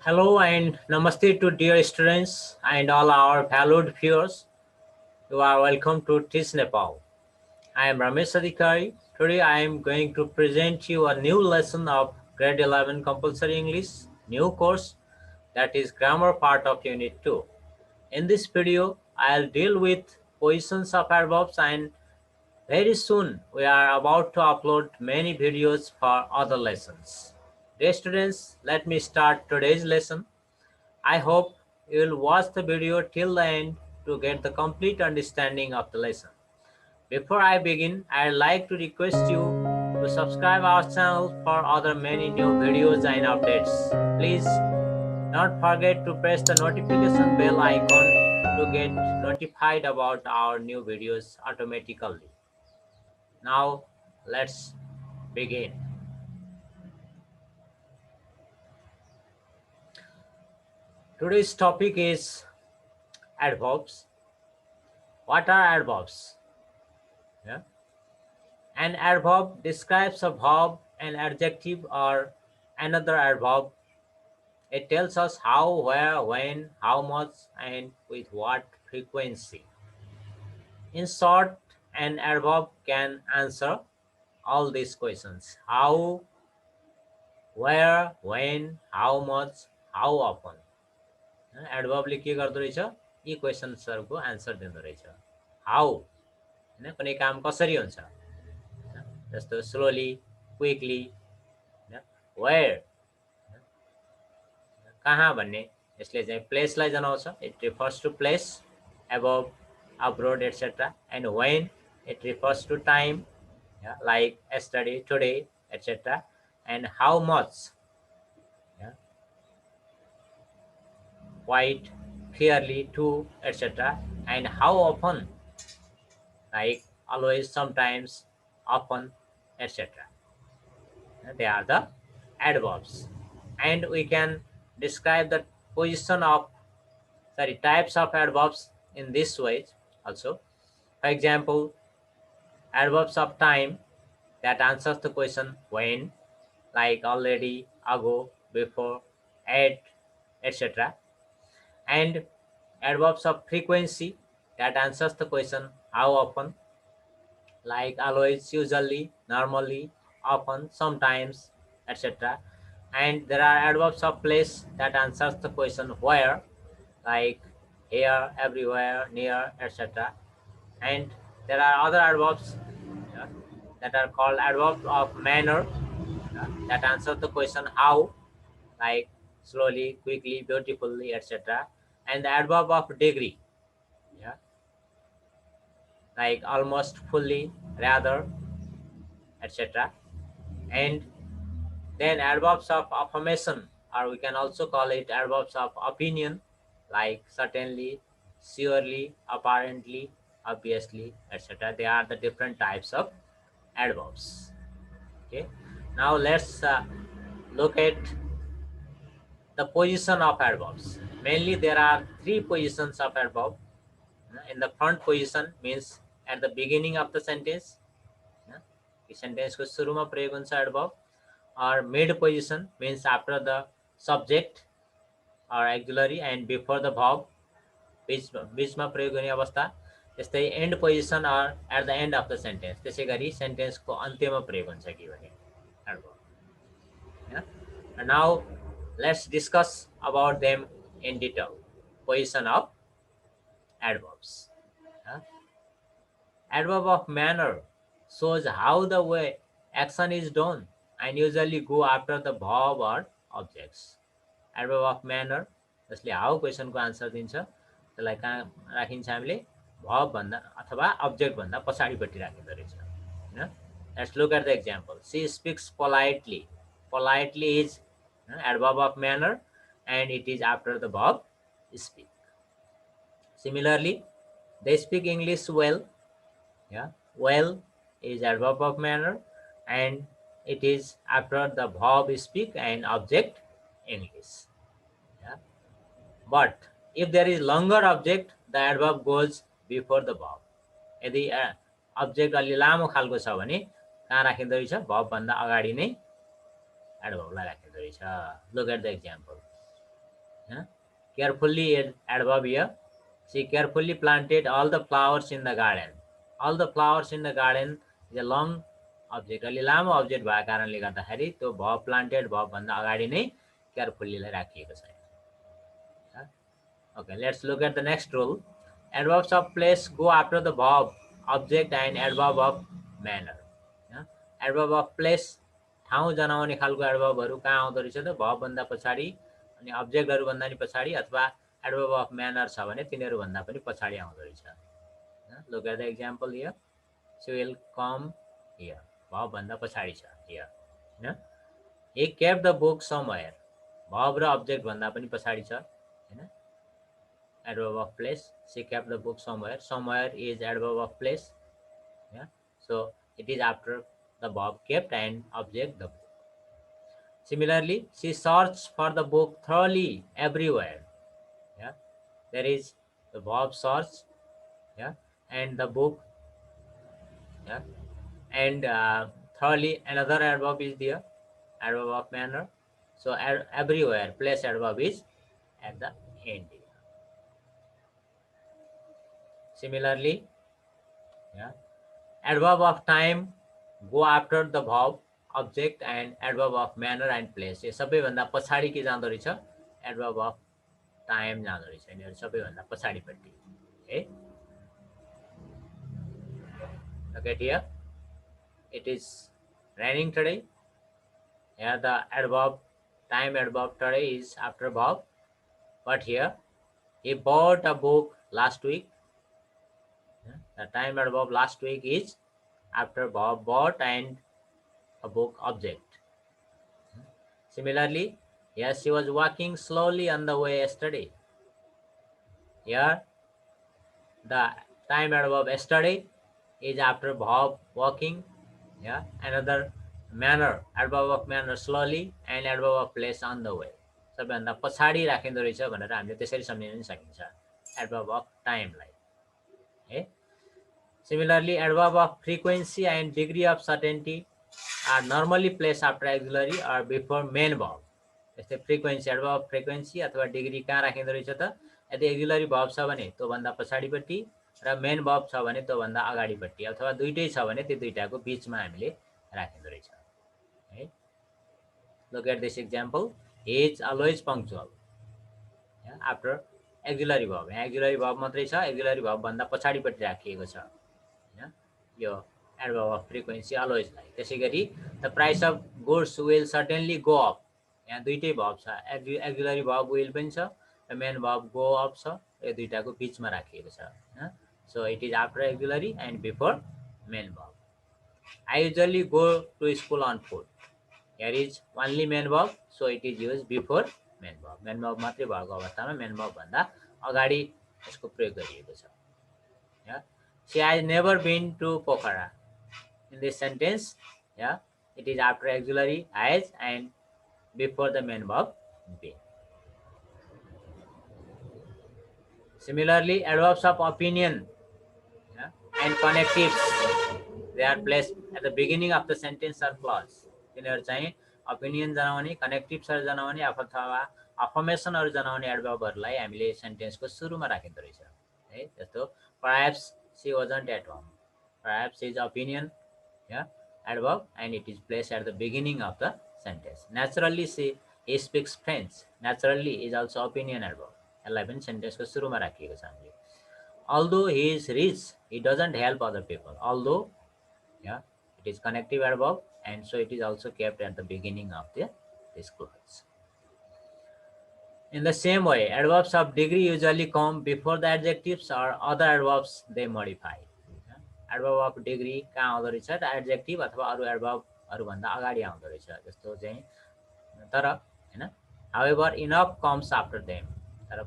Hello and namaste to dear students and all our valued viewers. You are welcome to Teach Nepal. I am Ramesh Adhikari. Today I am going to present you a new lesson of grade 11 compulsory English, new course that is grammar part of unit 2. In this video, I'll deal with positions of adverbs and very soon we are about to upload many videos for other lessons. Dear students, let me start today's lesson. I hope you will watch the video till the end to get the complete understanding of the lesson. Before I begin, I'd like to request you to subscribe our channel for other many new videos and updates. Please don't forget to press the notification bell icon to get notified about our new videos automatically. Now, let's begin. Today's topic is adverbs. What are adverbs? Yeah. An adverb describes a verb, an adjective, or another adverb. It tells us how, where, when, how much, and with what frequency. In short, an adverb can answer all these questions. How, where, when, how much, how often. एडभर्बले के गर्दो रहेछ यी क्वेसन्सहरुको answer दिँदो रहेछ how हैन कुनै काम कसरी हुन्छ जस्तो स्लोली क्विकली वेयर कहाँ भन्ने यसले चाहिँ प्लेसलाई जनाउँछ it refers to place above abroad etcetera and when it refers to time like yesterday today etcetera and how much quite clearly to etc and how often like always sometimes often etc they are the adverbs and we can describe the position of types of adverbs in this way also. For example, adverbs of time that answers the question when, like already, ago, before, at, etc. And adverbs of frequency that answers the question how often, like always, usually, normally, often, sometimes, etc. And there are adverbs of place that answers the question where, like here, everywhere, near, etc. And there are other adverbs that are called adverbs of manner that answer the question how, like slowly, quickly, beautifully, etc. And the adverb of degree, yeah, like almost, fully, rather, etc. And then adverbs of affirmation, or we can also call it adverbs of opinion, like certainly, surely, apparently, obviously, etc. They are the different types of adverbs. Okay. Now let's look at the position of adverbs. Mainly there are three positions of adverb. In the front position means at the beginning of the sentence. Sentence को सुरुमा प्रयोग हुन्छ adverb. Or mid position means after the subject or auxiliary and before the verb. बीचमा प्रयोग गर्ने अवस्था. त्यस्तै end position or at the end of the sentence. त्यसै गरी sentence को अन्त्यमा प्रयोग हुन्छ कि भने adverb. Yeah? And now let's discuss about them in detail. Position of adverbs. Yeah? Adverb of manner shows how the way action is done and usually go after the verb or objects. Adverb of manner जसले how क्वेसनको answer दिन्छ त्यसलाई कहाँ राखिन्छ हामीले verb भन्दा अथवा object भन्दा पछाडिपट्टि राखिँदो रहेछ हैन. Let's look at the example. She speaks politely. Politely is adverb of manner and it is after the verb speak. Similarly, they speak English well. Yeah, well is adverb of manner and it is after the verb speak and object English. Yeah. But if there is longer object, the adverb goes before the verb. यदि object अलि लामो खालको छ भने कहाँ राखिँदो रहेछ verb भन्दा अगाडि नै adverb लाई राखिँदो रहेछ. Look at the example. Carefully is adverb here. She carefully planted all the flowers in the garden. All the flowers in the garden is a long object. अलि लामो object भएको कारणले गर्दाखेरि त्यो verb planted verb भन्दा अगाडि नै carefully लाई राखिएको छ. Okay, let's look at the next rule. Adverbs of place go after the verb, object and adverb of manner. Adverb of place ठाउँ जनाउने खालको एडभर्बहरु कहाँ आउँदो रहेछ त verb भन्दा पछाडी अनि अब्जेक्टहरु भन्दा नि पछाडी अथवा adverb of manner छ भने तिनीहरु भन्दा पनि पछाडी आउँदो रहेछ. Look at the example here. She will come here. Verb भन्दा पछाडी छ here. Hahn. He kept the book somewhere. Verb raw object भन्दा पनि पछाडी छ. हैन. Adverb of place. She kept the book somewhere. Somewhere is adverb of place. Yeah. So it is after the verb kept and object the book. Similarly, she searched for the book thoroughly everywhere. Yeah. There is the verb search. Yeah. And the book. Yeah. And thoroughly another adverb is there. Adverb of manner. So everywhere place adverb is at the end. Similarly, yeah, adverb of time go after the verb, object and adverb of manner and place. यो सबैभन्दा पछाडी के जाँदो रहेछ adverb of time जाँदो रहेछ यिनीहरु सबैभन्दा पछाडीपट्टि. Okay. Look at here. It is raining today. Here the adverb time adverb today is after verb, but here he bought a book last week. The time adverb last week is after verb bought and a book object. Similarly, yes, she was walking slowly on the way yesterday. Here, the time adverb yesterday is after verb walking. Yeah, another manner, adverb of manner slowly and adverb of place on the way. सबैभन्दा पछाडी राखिँदो रहेछ भनेर हामीले त्यसरी सम्झिन सकिन्छ adverb of time lie. Okay. Similarly, adverb of frequency and degree of certainty are normally placed after auxiliary or before main verb. जस्तै frequency, adverb of frequency अथवा degree कहाँ राखिँदो रहेछ त यदि auxiliary verb छ भने त्यो भन्दा पछाडीपट्टि र main verb छ भने त्यो भन्दा अगाडिपट्टि अथवा दुईटै छ भने त्यो दुईटाको बीचमा हामीले राखिँदो रहेछ. है. Look at this example. He is always punctual. Yeah, after auxiliary verb. Auxiliary verb मात्रै छ, auxiliary verb भन्दा पछाडीपट्टि राखिएको छ. यो adverb of frequency always लाई. त्यसैगरी the price of goods will certainly go up. यहाँ दुईटै verb छ. auxiliary verb will पनि छ र main verb go up छ. यो दुईटाको बीचमा राखिएको छ. So it is after auxiliary and before main verb. I usually go to school on foot. Here is only main verb, so it is used before main verb. Main verb मात्रै भएको अवस्थामा main verb भन्दा अगाडि यसको प्रयोग गरिएको छ. Yeah. She has never been to Pokhara. In this sentence, yeah, it is after auxiliary has and before the main verb been. Similarly, adverbs of opinion, yeah, and connectives, they are placed at the beginning of the sentence or clause. तिनीहरु चाहिँ opinion जनाउने, connectives जनाउने अथवा affirmation जनाउने एडभर्बहरुलाई हामीले sentence को सुरुमा राखिँदो रहेछ. है. जस्तो perhaps she wasn't at home. Perhaps is opinion, yeah, adverb, and it is placed at the beginning of the sentence. Naturally, he speaks French. Naturally is also opinion adverb. यसलाई पनि sentence को सुरुमा राखिएको छ हामीले. Although he is rich, he doesn't help other people. Although, yeah, it is connective adverb, and so it is also kept at the beginning of this clause. In the same way, adverbs of degree usually come before the adjectives or other adverbs they modify. Adverb of degree कहाँ आउँदो रहेछ त adjective अथवा अरु adverbहरु भन्दा अगाडि आउँदो रहेछ. जस्तो चाहिँ तर हैन. However, enough comes after them. तर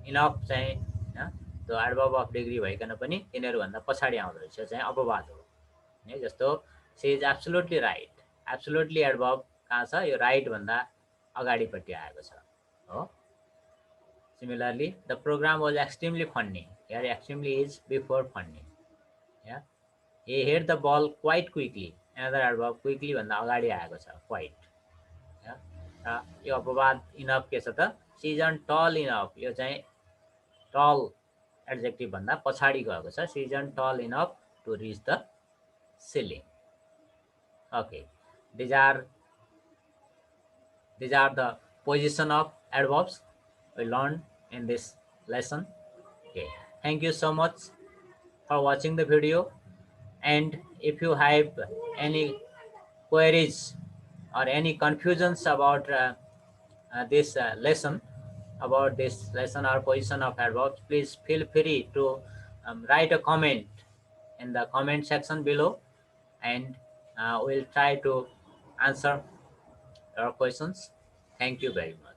enough चाहिँ हैन त्यो adverb of degree भइकन पनि तिनीहरु भन्दा पछाडी आउँदो रहेछ चाहिँ अपवाद हो. है. जस्तो she is absolutely right. Absolutely adverb कहाँ छ यो right भन्दा अगाडिपट्टि आएको छ. हो. Similarly, the program was extremely funny. Here extremely is before funny. Yeah. He hit the ball quite quickly. Another adverb quickly भन्दा अगाडि आएको छ quite. Yeah. यो अपवाद इनफ के छ त सी इज अन टल इनफ, यो चाहिँ टल एडजेक्टिभ भन्दा पछाडि गएको छ, सी is un tall enough to reach the ceiling. Okay, these are the position of adverbs we learned in this lesson. Okay, thank you so much for watching the video, and if you have any queries or any confusions about this lesson, or position of adverbs, please feel free to write a comment in the comment section below, and we'll try to answer your questions. Thank you very much.